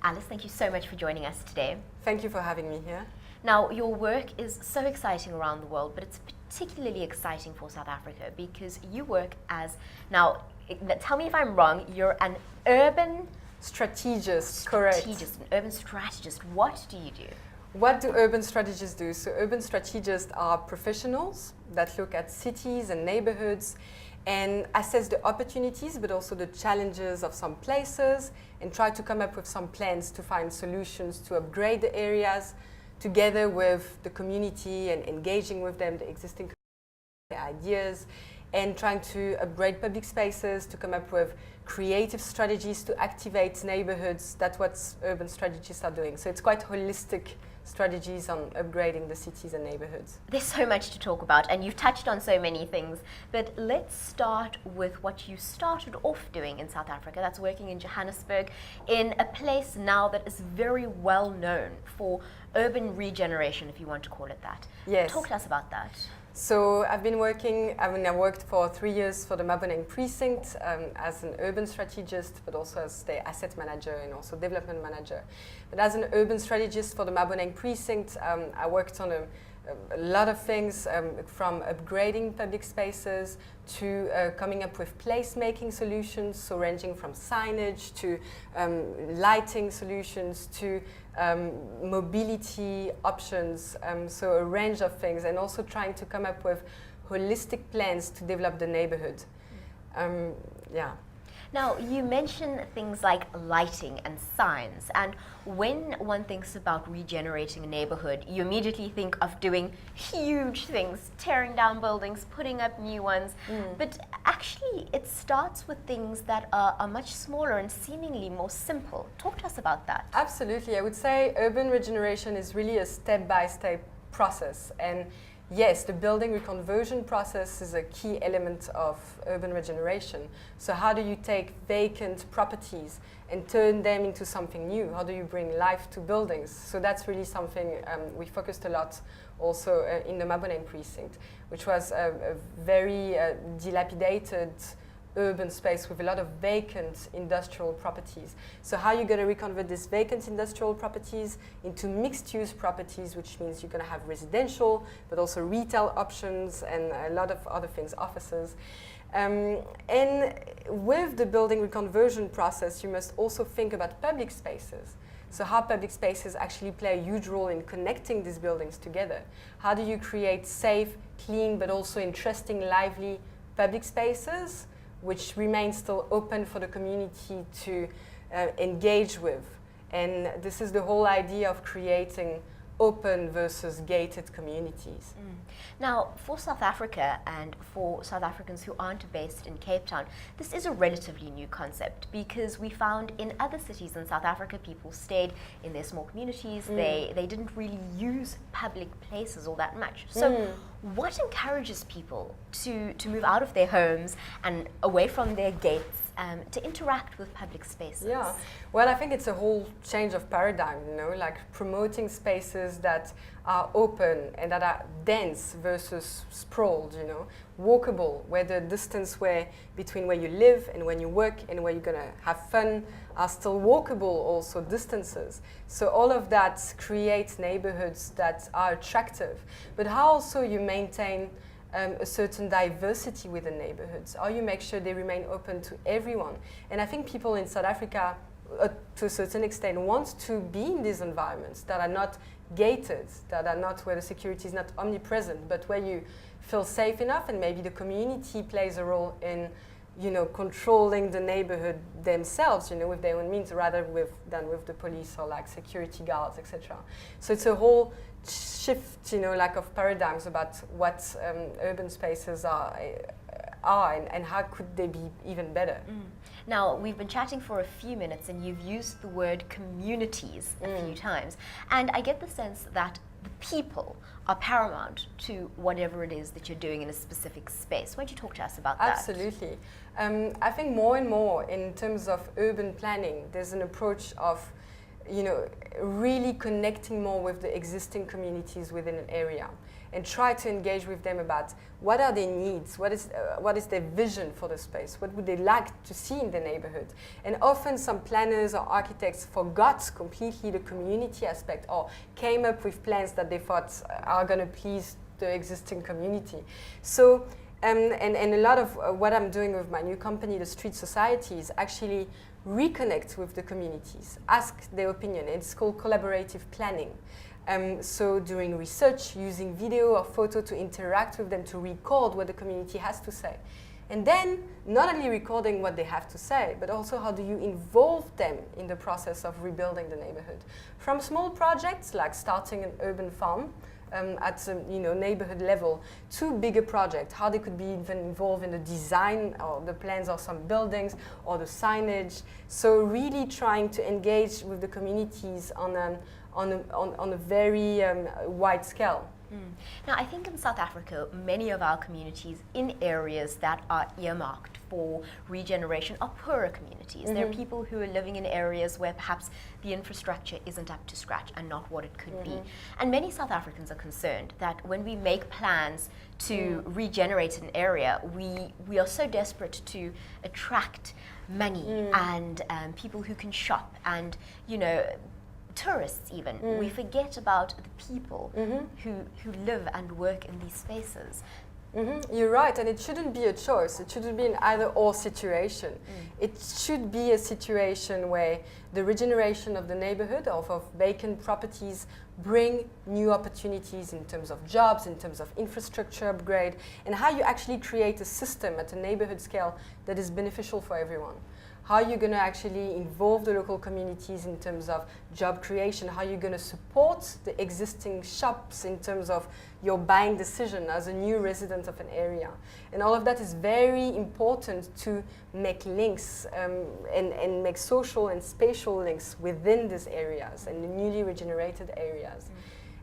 Alice, thank you so much for joining us today. Thank you for having me here. Now, your work is so exciting around the world, but it's particularly exciting for South Africa because you work as, now, tell me if I'm wrong, you're an urban strategist, correct. An urban strategist. What do you do? What do urban strategists do? So urban strategists are professionals that look at cities and neighborhoods and assess the opportunities but also the challenges of some places and try to come up with some plans to find solutions to upgrade the areas together with the community and engaging with them, the existing ideas, and trying to upgrade public spaces, to come up with creative strategies to activate neighborhoods. That's what urban strategists are doing. So it's quite holistic strategies on upgrading the cities and neighborhoods. There's so much to talk about, and you've touched on so many things, but let's start with what you started off doing in South Africa. That's working in Johannesburg, in a place now that is very well known for urban regeneration, if you want to call it that. Yes. Talk to us about that. So I worked for 3 years for the Maboneng precinct as an urban strategist, but also as the asset manager and also development manager. But as an urban strategist for the Maboneng precinct, I worked on a lot of things, from upgrading public spaces to coming up with place-making solutions, so ranging from signage to lighting solutions to mobility options, so a range of things, and also trying to come up with holistic plans to develop the neighborhood. Yeah. Now, you mention things like lighting and signs, and when one thinks about regenerating a neighborhood, you immediately think of doing huge things, tearing down buildings, putting up new ones, but actually it starts with things that are much smaller and seemingly more simple. Talk to us about that. Absolutely. I would say urban regeneration is really a step-by-step process, and yes, the building reconversion process is a key element of urban regeneration. So how do you take vacant properties and turn them into something new? How do you bring life to buildings? So that's really something we focused a lot also in the Maboneng precinct, which was a very dilapidated urban space with a lot of vacant industrial properties. So how are you going to reconvert these vacant industrial properties into mixed-use properties, which means you're going to have residential, but also retail options and a lot of other things, offices. And with the building reconversion process, you must also think about public spaces. So how public spaces actually play a huge role in connecting these buildings together. How do you create safe, clean, but also interesting, lively public spaces which remain still open for the community to engage with? And this is the whole idea of creating open versus gated communities. Now, for South Africa and for South Africans who aren't based in Cape Town, this is a relatively new concept because we found in other cities in South Africa people stayed in their small communities, they didn't really use public places all that much. So what encourages people to move out of their homes and away from their gates to interact with public spaces? Yeah, well, I think it's a whole change of paradigm, you know, like promoting spaces that are open and that are dense versus sprawled, you know, walkable, where the distance between where you live and when you work and where you're going to have fun are still walkable also distances. So all of that creates neighborhoods that are attractive, but how also you maintain a certain diversity within neighborhoods, or you make sure they remain open to everyone. And I think people in South Africa, to a certain extent, want to be in these environments that are not gated, that are not where the security is not omnipresent, but where you feel safe enough, and maybe the community plays a role in, you know, controlling the neighborhood themselves, you know, with their own means, rather than with the police or like security guards, etc. So it's a whole shift, you know, like of paradigms about what urban spaces are and how could they be even better. Now, we've been chatting for a few minutes and you've used the word communities a few times, and I get the sense that the people are paramount to whatever it is that you're doing in a specific space. Why don't you talk to us about that? Absolutely. I think more and more in terms of urban planning, there's an approach of, you know, really connecting more with the existing communities within an area. and try to engage with them about what are their needs, what is their vision for the space, what would they like to see in the neighborhood. And often some planners or architects forgot completely the community aspect or came up with plans that they thought are going to please the existing community. So, and a lot of what I'm doing with my new company, the Street Society, is actually reconnect with the communities, ask their opinion. It's called collaborative planning. So doing research, using video or photo to interact with them, to record what the community has to say. And then not only recording what they have to say, but also how do you involve them in the process of rebuilding the neighborhood. From small projects like starting an urban farm, at a neighborhood level, to bigger projects, how they could be even involved in the design or the plans of some buildings or the signage. So really trying to engage with the communities on a very wide scale. Now, I think in South Africa, many of our communities in areas that are earmarked for regeneration are poorer communities. There are people who are living in areas where perhaps the infrastructure isn't up to scratch and not what it could be. And many South Africans are concerned that when we make plans to regenerate an area, we are so desperate to attract money and people who can shop and, tourists even. We forget about the people who live and work in these spaces. You're right, and it shouldn't be a choice. It shouldn't be an either-or situation. It should be a situation where the regeneration of the neighborhood, of vacant properties, bring new opportunities in terms of jobs, in terms of infrastructure upgrade, and how you actually create a system at a neighborhood scale that is beneficial for everyone. How are you going to actually involve the local communities in terms of job creation? How are you going to support the existing shops in terms of your buying decision as a new resident of an area? And all of that is very important to make links and make social and spatial links within these areas and the newly regenerated areas.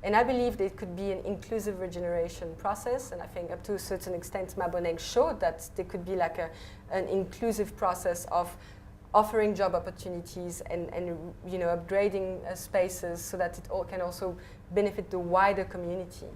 And I believe that it could be an inclusive regeneration process, and I think up to a certain extent Maboneng showed that there could be like an inclusive process of offering job opportunities and upgrading spaces so that it all can also benefit the wider community.